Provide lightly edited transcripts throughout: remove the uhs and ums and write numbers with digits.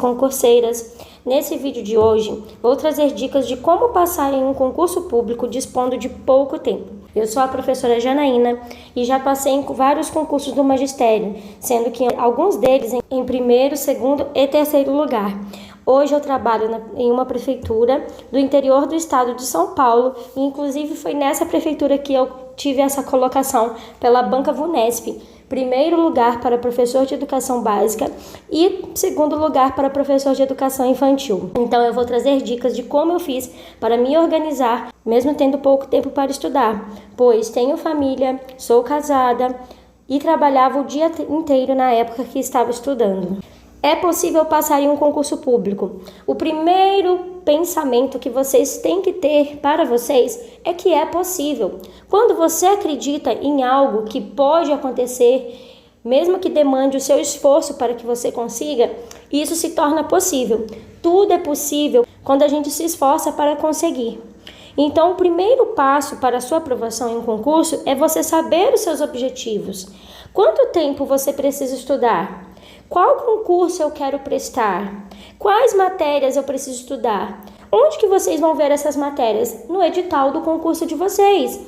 concurseiras. Nesse vídeo de hoje, vou trazer dicas de como passar em um concurso público dispondo de pouco tempo. Eu sou a professora Janaína e já passei em vários concursos do magistério, sendo que alguns deles em primeiro, segundo e terceiro lugar. Hoje eu trabalho em uma prefeitura do interior do estado de São Paulo e inclusive foi nessa prefeitura que eu tive essa colocação pela Banca VUNESP. Primeiro lugar para professor de educação básica e segundo lugar para professor de educação infantil. Então eu vou trazer dicas de como eu fiz para me organizar, mesmo tendo pouco tempo para estudar, pois tenho família, sou casada e trabalhava o dia inteiro na época que estava estudando. É possível passar em um concurso público. O primeiro pensamento que vocês têm que ter para vocês é que é possível. Quando você acredita em algo que pode acontecer, mesmo que demande o seu esforço para que você consiga, isso se torna possível. Tudo é possível quando a gente se esforça para conseguir. Então, o primeiro passo para a sua aprovação em um concurso é você saber os seus objetivos. Quanto tempo você precisa estudar? Qual concurso eu quero prestar? Quais matérias eu preciso estudar? Onde que vocês vão ver essas matérias? No edital do concurso de vocês.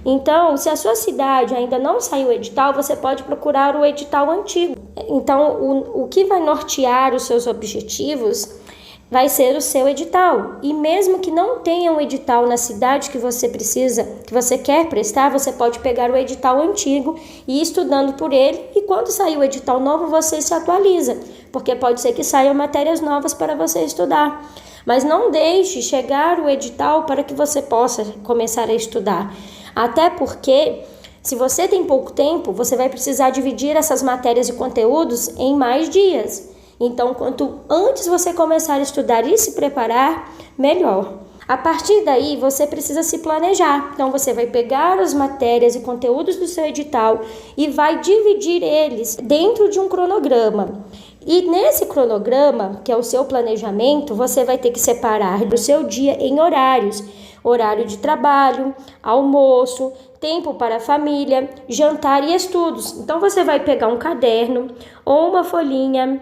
Então, se a sua cidade ainda não saiu o edital, você pode procurar o edital antigo. Então, o que vai nortear os seus objetivos vai ser o seu edital. E mesmo que não tenha um edital na cidade que você precisa, que você quer prestar, você pode pegar o edital antigo e ir estudando por ele. E quando sair o edital novo, você se atualiza, porque pode ser que saiam matérias novas para você estudar. Mas não deixe chegar o edital para que você possa começar a estudar. Até porque, se você tem pouco tempo, você vai precisar dividir essas matérias e conteúdos em mais dias. Então, quanto antes você começar a estudar e se preparar, melhor. A partir daí, você precisa se planejar. Então, você vai pegar as matérias e conteúdos do seu edital e vai dividir eles dentro de um cronograma. E nesse cronograma, que é o seu planejamento, você vai ter que separar o seu dia em horários. Horário de trabalho, almoço, tempo para a família, jantar e estudos. Então, você vai pegar um caderno ou uma folhinha,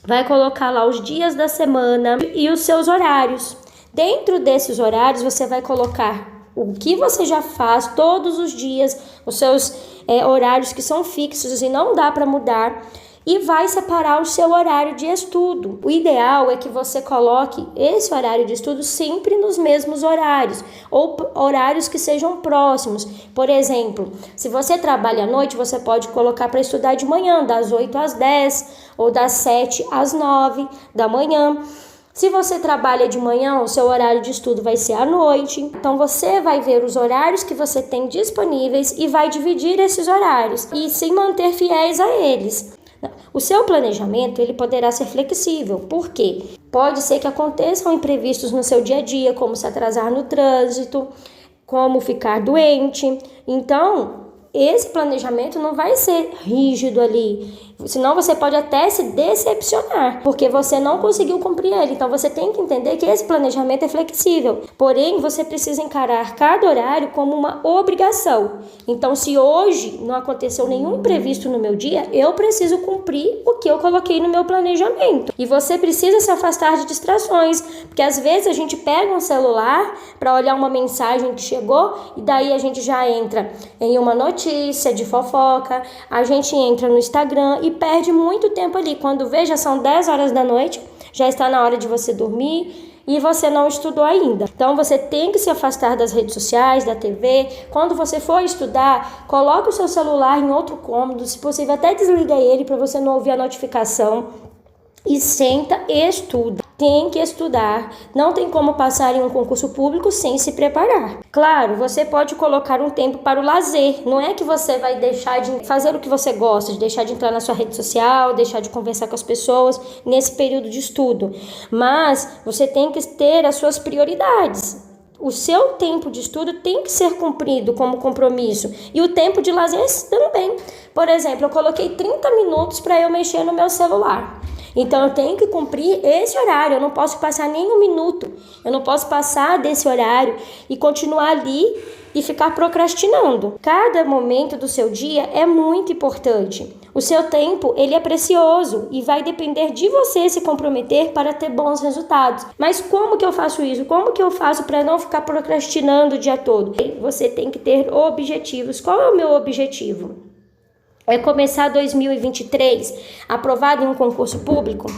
vai colocar lá os dias da semana e os seus horários. Dentro desses horários, você vai colocar o que você já faz todos os dias, os seus horários que são fixos e não dá para mudar, e vai separar o seu horário de estudo. O ideal é que você coloque esse horário de estudo sempre nos mesmos horários, ou horários que sejam próximos. Por exemplo, se você trabalha à noite, você pode colocar para estudar de manhã, das 8 às 10, ou das 7 às 9 da manhã. Se você trabalha de manhã, o seu horário de estudo vai ser à noite. Então, você vai ver os horários que você tem disponíveis e vai dividir esses horários e se manter fiéis a eles. O seu planejamento ele poderá ser flexível, porque pode ser que aconteçam imprevistos no seu dia a dia, como se atrasar no trânsito, como ficar doente. Então, esse planejamento não vai ser rígido ali, senão você pode até se decepcionar, porque você não conseguiu cumprir ele. Então, você tem que entender que esse planejamento é flexível, porém, você precisa encarar cada horário como uma obrigação. Então, se hoje não aconteceu nenhum imprevisto no meu dia, eu preciso cumprir o que eu coloquei no meu planejamento. E você precisa se afastar de distrações, porque às vezes a gente pega um celular para olhar uma mensagem que chegou e daí a gente já entra em uma notícia de fofoca, a gente entra no Instagram e perde muito tempo ali. Quando vê, já são 10 horas da noite, já está na hora de você dormir e você não estudou ainda. Então, você tem que se afastar das redes sociais, da TV. Quando você for estudar, coloque o seu celular em outro cômodo, se possível até desliga ele para você não ouvir a notificação e senta e estuda. Tem que estudar, não tem como passar em um concurso público sem se preparar. Claro, você pode colocar um tempo para o lazer, não é que você vai deixar de fazer o que você gosta, de deixar de entrar na sua rede social, deixar de conversar com as pessoas nesse período de estudo, mas você tem que ter as suas prioridades. O seu tempo de estudo tem que ser cumprido como compromisso e o tempo de lazer também. Por exemplo, eu coloquei 30 minutos para eu mexer no meu celular. Então eu tenho que cumprir esse horário, eu não posso passar nem um minuto, eu não posso passar desse horário e continuar ali e ficar procrastinando. Cada momento do seu dia é muito importante. O seu tempo, ele é precioso e vai depender de você se comprometer para ter bons resultados. Mas como que eu faço isso? Como que eu faço para não ficar procrastinando o dia todo? Você tem que ter objetivos. Qual é o meu objetivo? É começar 2023 aprovado em um concurso público,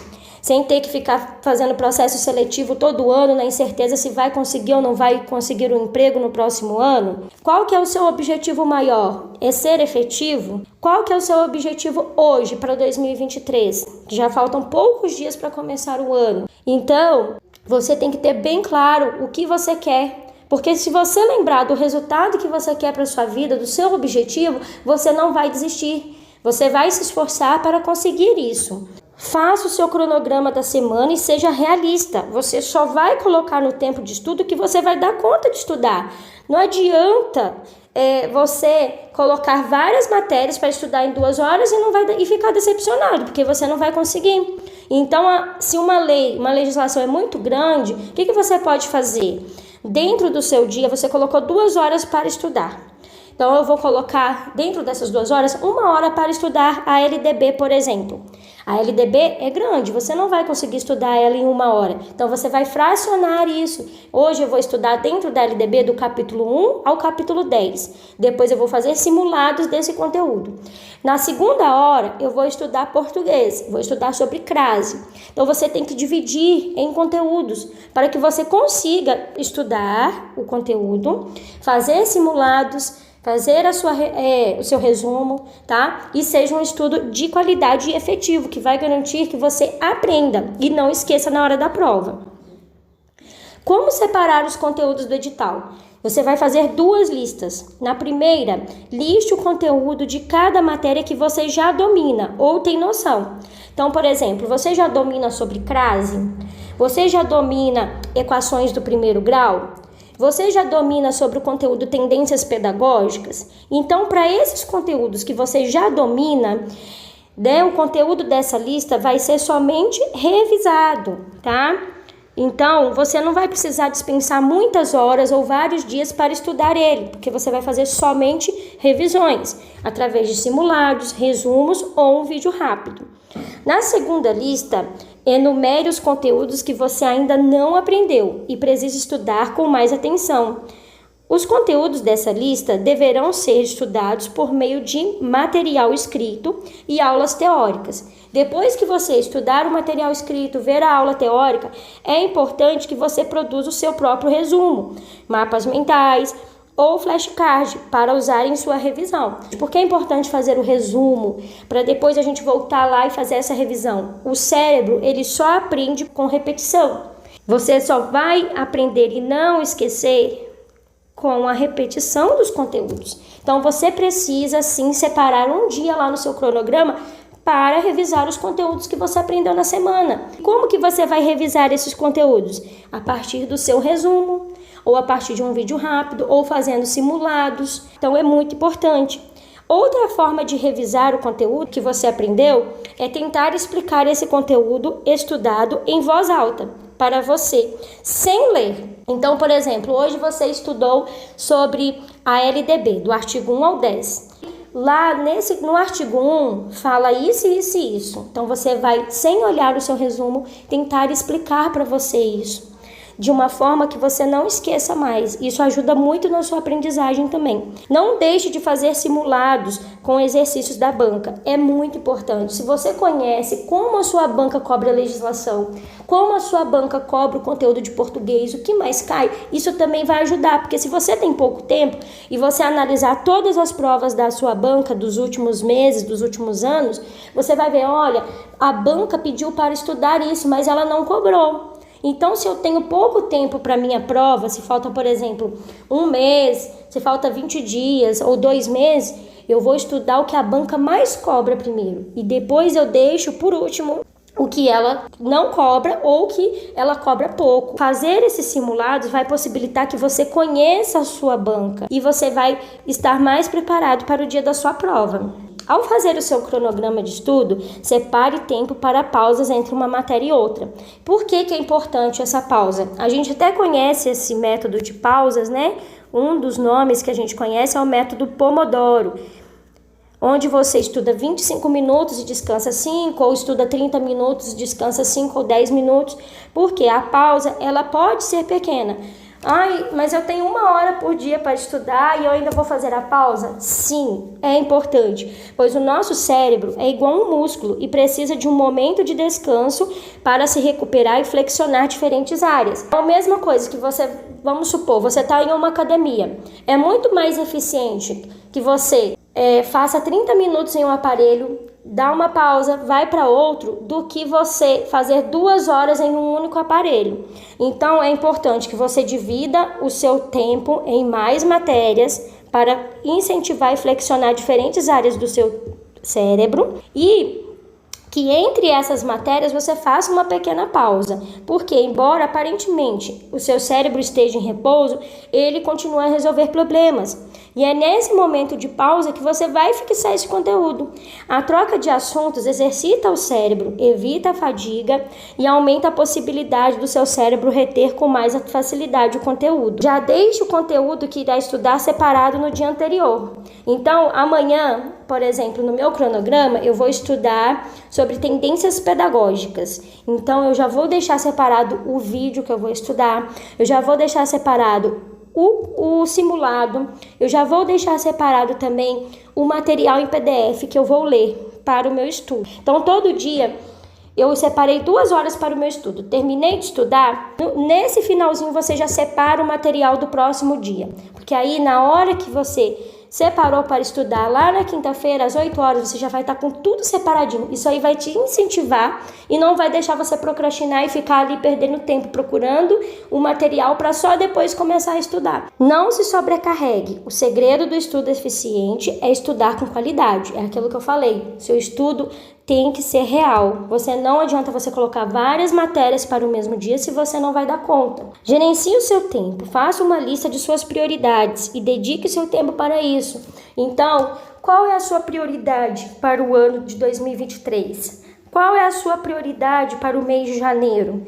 sem ter que ficar fazendo processo seletivo todo ano na incerteza se vai conseguir ou não vai conseguir um emprego no próximo ano? Qual que é o seu objetivo maior? É ser efetivo? Qual que é o seu objetivo hoje para 2023? Já faltam poucos dias para começar o ano. Então, você tem que ter bem claro o que você quer. Porque se você lembrar do resultado que você quer para a sua vida, do seu objetivo, você não vai desistir. Você vai se esforçar para conseguir isso. Faça o seu cronograma da semana e seja realista. Você só vai colocar no tempo de estudo que você vai dar conta de estudar. Não adianta você colocar várias matérias para estudar em 2 horas e ficar decepcionado, porque você não vai conseguir. Então, se uma legislação é muito grande, o que você pode fazer? Dentro do seu dia, você colocou 2 horas para estudar. Então, eu vou colocar dentro dessas 2 horas, 1 hora para estudar a LDB, por exemplo. A LDB é grande, você não vai conseguir estudar ela em 1 hora. Então, você vai fracionar isso. Hoje eu vou estudar dentro da LDB do capítulo 1 ao capítulo 10. Depois eu vou fazer simulados desse conteúdo. Na segunda hora, eu vou estudar português, vou estudar sobre crase. Então, você tem que dividir em conteúdos para que você consiga estudar o conteúdo, fazer simulados, fazer o seu resumo, tá? E seja um estudo de qualidade e efetivo, que vai garantir que você aprenda e não esqueça na hora da prova. Como separar os conteúdos do edital? Você vai fazer 2 listas. Na primeira, liste o conteúdo de cada matéria que você já domina ou tem noção. Então, por exemplo, você já domina sobre crase? Você já domina equações do 1º grau? Você já domina sobre o conteúdo tendências pedagógicas? Então, para esses conteúdos que você já domina, o conteúdo dessa lista vai ser somente revisado, tá? Então, você não vai precisar dispensar muitas horas ou vários dias para estudar ele, porque você vai fazer somente revisões, através de simulados, resumos ou um vídeo rápido. Na segunda lista, enumere os conteúdos que você ainda não aprendeu e precisa estudar com mais atenção. Os conteúdos dessa lista deverão ser estudados por meio de material escrito e aulas teóricas. Depois que você estudar o material escrito, ver a aula teórica, é importante que você produza o seu próprio resumo, mapas mentais ou flashcard para usar em sua revisão. Por que é importante fazer o resumo? Para depois a gente voltar lá e fazer essa revisão. O cérebro, ele só aprende com repetição. Você só vai aprender e não esquecer com a repetição dos conteúdos. Então, você precisa, sim, separar um dia lá no seu cronograma para revisar os conteúdos que você aprendeu na semana. Como que você vai revisar esses conteúdos? A partir do seu resumo, ou a partir de um vídeo rápido, ou fazendo simulados. Então, é muito importante. Outra forma de revisar o conteúdo que você aprendeu é tentar explicar esse conteúdo estudado em voz alta para você, sem ler. Então, por exemplo, hoje você estudou sobre a LDB, do artigo 1 ao 10. Lá no artigo 1 fala isso, isso e isso. Então, você vai, sem olhar o seu resumo, tentar explicar para você isso, de uma forma que você não esqueça mais. Isso ajuda muito na sua aprendizagem também. Não deixe de fazer simulados com exercícios da banca. É muito importante. Se você conhece como a sua banca cobra a legislação, como a sua banca cobra o conteúdo de português, o que mais cai, isso também vai ajudar. Porque se você tem pouco tempo e você analisar todas as provas da sua banca dos últimos meses, dos últimos anos, você vai ver, olha, a banca pediu para estudar isso, mas ela não cobrou. Então, se eu tenho pouco tempo para minha prova, se falta, por exemplo, 1 mês, se falta 20 dias ou 2 meses, eu vou estudar o que a banca mais cobra primeiro. E depois eu deixo, por último, o que ela não cobra ou que ela cobra pouco. Fazer esses simulados vai possibilitar que você conheça a sua banca e você vai estar mais preparado para o dia da sua prova. Ao fazer o seu cronograma de estudo, separe tempo para pausas entre uma matéria e outra. Por que que é importante essa pausa? A gente até conhece esse método de pausas, né? Um dos nomes que a gente conhece é o método Pomodoro, onde você estuda 25 minutos e descansa 5, ou estuda 30 minutos e descansa 5 ou 10 minutos, porque a pausa ela pode ser pequena. Ai, mas eu tenho 1 hora por dia para estudar e eu ainda vou fazer a pausa? Sim, é importante, pois o nosso cérebro é igual um músculo e precisa de um momento de descanso para se recuperar e flexionar diferentes áreas. É a mesma coisa que vamos supor, você está em uma academia. É muito mais eficiente que você faça 30 minutos em um aparelho, dá uma pausa, vai para outro, do que você fazer 2 horas em um único aparelho. Então, é importante que você divida o seu tempo em mais matérias para incentivar e flexionar diferentes áreas do seu cérebro e que entre essas matérias você faça uma pequena pausa, porque embora aparentemente o seu cérebro esteja em repouso, ele continua a resolver problemas. E é nesse momento de pausa que você vai fixar esse conteúdo. A troca de assuntos exercita o cérebro, evita a fadiga e aumenta a possibilidade do seu cérebro reter com mais facilidade o conteúdo. Já deixe o conteúdo que irá estudar separado no dia anterior. Então, amanhã, por exemplo, no meu cronograma, eu vou estudar sobre tendências pedagógicas. Então, eu já vou deixar separado o vídeo que eu vou estudar, eu já vou deixar separado o simulado, eu já vou deixar separado também o material em PDF que eu vou ler para o meu estudo. Então, todo dia eu separei 2 horas para o meu estudo. Terminei de estudar, nesse finalzinho você já separa o material do próximo dia. Porque aí, na hora que você separou para estudar lá na quinta-feira, às 8 horas, você já vai estar com tudo separadinho. Isso aí vai te incentivar e não vai deixar você procrastinar e ficar ali perdendo tempo procurando o material para só depois começar a estudar. Não se sobrecarregue. O segredo do estudo eficiente é estudar com qualidade. É aquilo que eu falei. Seu estudo tem que ser real. Não adianta você colocar várias matérias para o mesmo dia se você não vai dar conta. Gerencie o seu tempo, faça uma lista de suas prioridades e dedique seu tempo para isso. Então, qual é a sua prioridade para o ano de 2023? Qual é a sua prioridade para o mês de janeiro?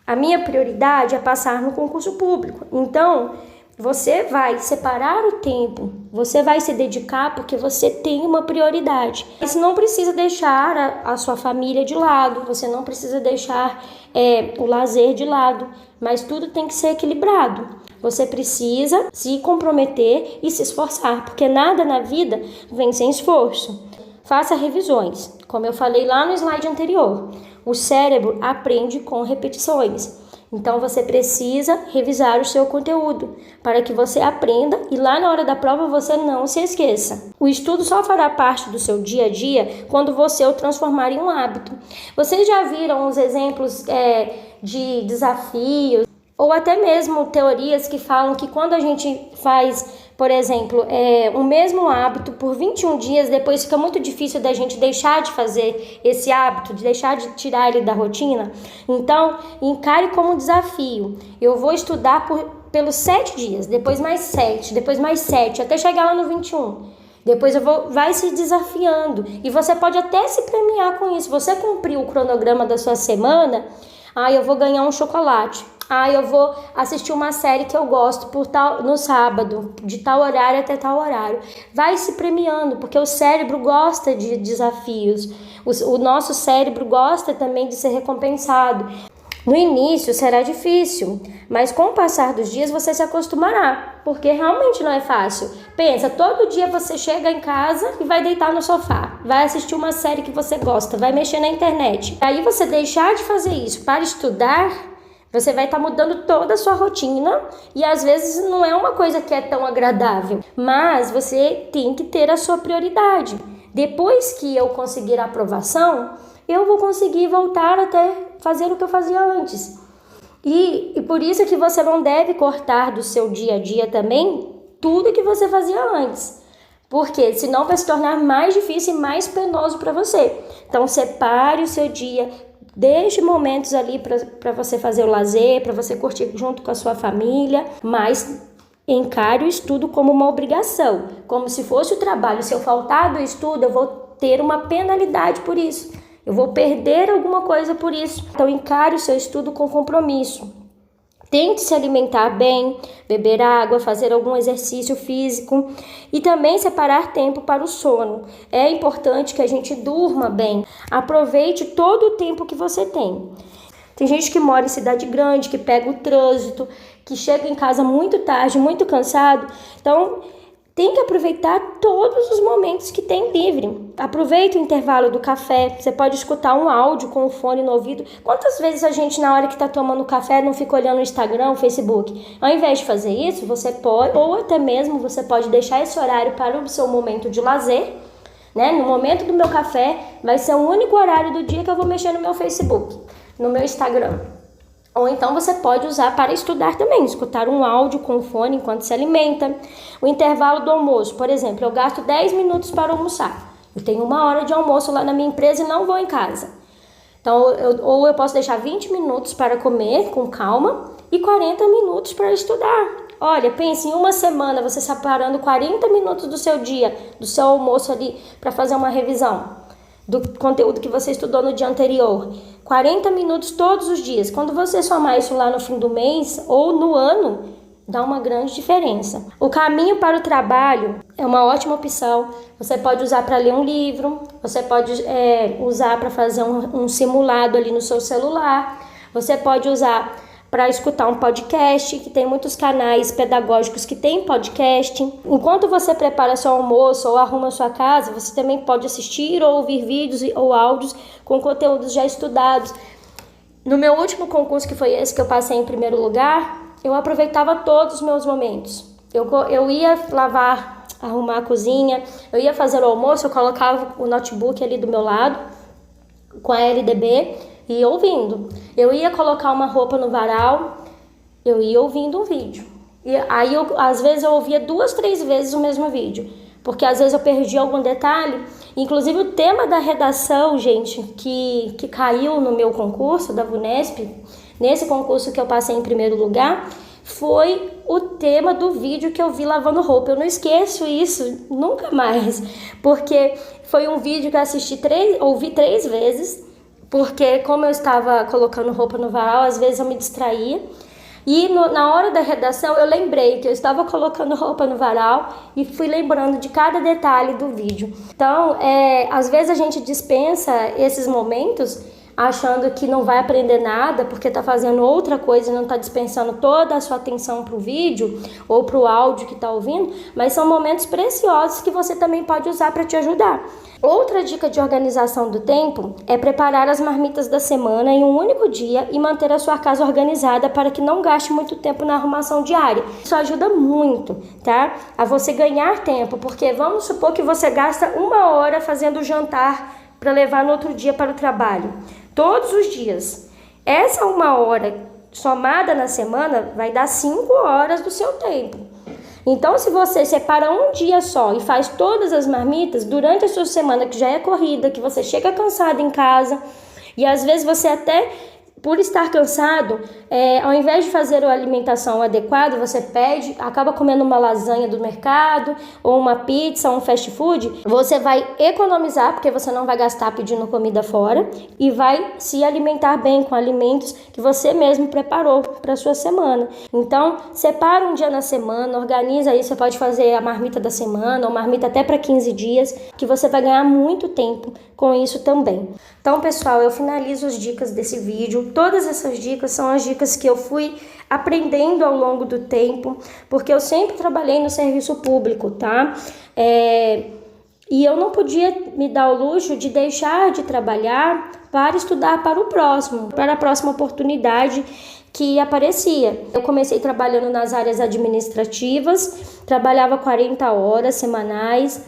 A minha prioridade é passar no concurso público. Então, você vai separar o tempo, você vai se dedicar porque você tem uma prioridade. Você não precisa deixar a sua família de lado, você não precisa deixar o lazer de lado, mas tudo tem que ser equilibrado. Você precisa se comprometer e se esforçar, porque nada na vida vem sem esforço. Faça revisões, como eu falei lá no slide anterior. O cérebro aprende com repetições. Então, você precisa revisar o seu conteúdo para que você aprenda e lá na hora da prova você não se esqueça. O estudo só fará parte do seu dia a dia quando você o transformar em um hábito. Vocês já viram os exemplos de desafios ou até mesmo teorias que falam que quando a gente faz, por exemplo, o mesmo hábito por 21 dias, depois fica muito difícil da gente deixar de fazer esse hábito, de deixar de tirar ele da rotina. Então, encare como um desafio. Eu vou estudar pelos 7 dias, depois mais 7, depois mais 7, até chegar lá no 21. Depois vai se desafiando e você pode até se premiar com isso. Você cumpriu o cronograma da sua semana, eu vou ganhar um chocolate. Eu vou assistir uma série que eu gosto no sábado, de tal horário até tal horário. Vai se premiando, porque o cérebro gosta de desafios. O nosso cérebro gosta também de ser recompensado. No início será difícil, mas com o passar dos dias você se acostumará, porque realmente não é fácil. Pensa, todo dia você chega em casa e vai deitar no sofá, vai assistir uma série que você gosta, vai mexer na internet. Aí você deixar de fazer isso para estudar, você vai estar mudando toda a sua rotina e às vezes não é uma coisa que é tão agradável, mas você tem que ter a sua prioridade. Depois que eu conseguir a aprovação, eu vou conseguir voltar até fazer o que eu fazia antes. E por isso que você não deve cortar do seu dia a dia também tudo que você fazia antes. Porque senão vai se tornar mais difícil e mais penoso para você. Então separe o seu dia, deixe momentos ali para você fazer o lazer, para você curtir junto com a sua família, mas encare o estudo como uma obrigação, como se fosse o trabalho. Se eu faltar do estudo, eu vou ter uma penalidade por isso. Eu vou perder alguma coisa por isso. Então, encare o seu estudo com compromisso. Tente se alimentar bem, beber água, fazer algum exercício físico e também separar tempo para o sono. É importante que a gente durma bem. Aproveite todo o tempo que você tem. Tem gente que mora em cidade grande, que pega o trânsito, que chega em casa muito tarde, muito cansado. Então, tem que aproveitar todos os momentos que tem livre. Aproveita o intervalo do café. Você pode escutar um áudio com o fone no ouvido. Quantas vezes a gente, na hora que está tomando café, não fica olhando o Instagram, o Facebook? Ao invés de fazer isso, você pode, ou até mesmo você pode deixar esse horário para o seu momento de lazer, né? No momento do meu café, vai ser o único horário do dia que eu vou mexer no meu Facebook, no meu Instagram. Ou então você pode usar para estudar também, escutar um áudio com o fone enquanto se alimenta. O intervalo do almoço, por exemplo, eu gasto 10 minutos para almoçar. Eu tenho 1 hora de almoço lá na minha empresa e não vou em casa. Então, eu posso deixar 20 minutos para comer com calma e 40 minutos para estudar. Olha, pense, em uma semana você separando 40 minutos do seu dia, do seu almoço ali, para fazer uma revisão do conteúdo que você estudou no dia anterior. 40 minutos todos os dias. Quando você somar isso lá no fim do mês ou no ano, dá uma grande diferença. O caminho para o trabalho é uma ótima opção. Você pode usar para ler um livro, você pode usar para fazer um simulado ali no seu celular, você pode usar para escutar um podcast, que tem muitos canais pedagógicos que tem podcast. Enquanto você prepara seu almoço ou arruma sua casa, você também pode assistir ou ouvir vídeos ou áudios com conteúdos já estudados. No meu último concurso, que foi esse que eu passei em primeiro lugar, eu aproveitava todos os meus momentos. Eu ia lavar, arrumar a cozinha, eu ia fazer o almoço, eu colocava o notebook ali do meu lado, com a LDB, e ouvindo. Eu ia colocar uma roupa no varal, eu ia ouvindo um vídeo. E aí, às vezes, eu ouvia 2, 3 vezes o mesmo vídeo, porque às vezes eu perdi algum detalhe. Inclusive, o tema da redação, gente, que caiu no meu concurso da VUNESP, nesse concurso que eu passei em primeiro lugar, foi o tema do vídeo que eu vi lavando roupa. Eu não esqueço isso nunca mais, porque foi um vídeo que eu ouvi 3 vezes, porque como eu estava colocando roupa no varal, às vezes eu me distraía. E na hora da redação eu lembrei que eu estava colocando roupa no varal e fui lembrando de cada detalhe do vídeo. Então, às vezes a gente dispensa esses momentos achando que não vai aprender nada porque está fazendo outra coisa e não está dispensando toda a sua atenção para o vídeo ou para o áudio que está ouvindo, mas são momentos preciosos que você também pode usar para te ajudar. Outra dica de organização do tempo é preparar as marmitas da semana em um único dia e manter a sua casa organizada para que não gaste muito tempo na arrumação diária. Isso ajuda muito, tá? A você ganhar tempo, porque vamos supor que você gasta 1 hora fazendo o jantar para levar no outro dia para o trabalho. Todos os dias. Essa 1 hora somada na semana vai dar 5 horas do seu tempo. Então, se você separa um dia só e faz todas as marmitas durante a sua semana, que já é corrida, que você chega cansado em casa, e às vezes você até, por estar cansado, ao invés de fazer a alimentação adequada, você acaba comendo uma lasanha do mercado, ou uma pizza, ou um fast food, você vai economizar, porque você não vai gastar pedindo comida fora, e vai se alimentar bem com alimentos que você mesmo preparou para a sua semana. Então, separa um dia na semana, organiza aí, você pode fazer a marmita da semana, ou marmita até para 15 dias, que você vai ganhar muito tempo com isso também. Então, pessoal, eu finalizo as dicas desse vídeo. Todas essas dicas são as dicas que eu fui aprendendo ao longo do tempo, porque eu sempre trabalhei no serviço público, tá? E eu não podia me dar o luxo de deixar de trabalhar para estudar para o próximo, para a próxima oportunidade que aparecia. Eu comecei trabalhando nas áreas administrativas, trabalhava 40 horas semanais,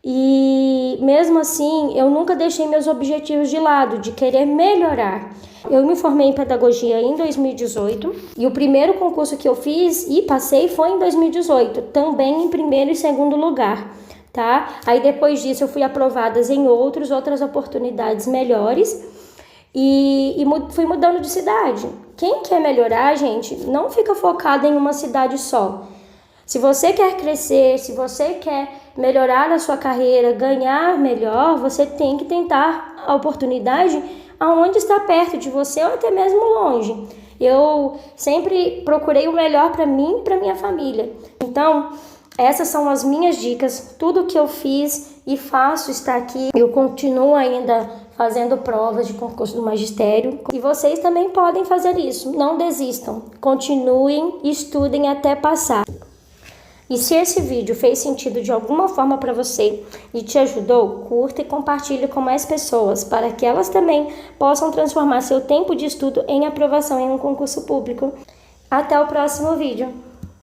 e mesmo assim, eu nunca deixei meus objetivos de lado, de querer melhorar. Eu me formei em pedagogia em 2018 e o primeiro concurso que eu fiz e passei foi em 2018, também em primeiro e segundo lugar, tá? Aí depois disso eu fui aprovada em outras oportunidades melhores e fui mudando de cidade. Quem quer melhorar, gente, não fica focado em uma cidade só. Se você quer crescer, se você quer melhorar a sua carreira, ganhar melhor, você tem que tentar a oportunidade aonde está perto de você ou até mesmo longe. Eu sempre procurei o melhor para mim e para minha família. Então, essas são as minhas dicas. Tudo que eu fiz e faço está aqui. Eu continuo ainda fazendo provas de concurso do magistério. E vocês também podem fazer isso. Não desistam. Continuem, estudem até passar. E se esse vídeo fez sentido de alguma forma para você e te ajudou, curta e compartilhe com mais pessoas para que elas também possam transformar seu tempo de estudo em aprovação em um concurso público. Até o próximo vídeo!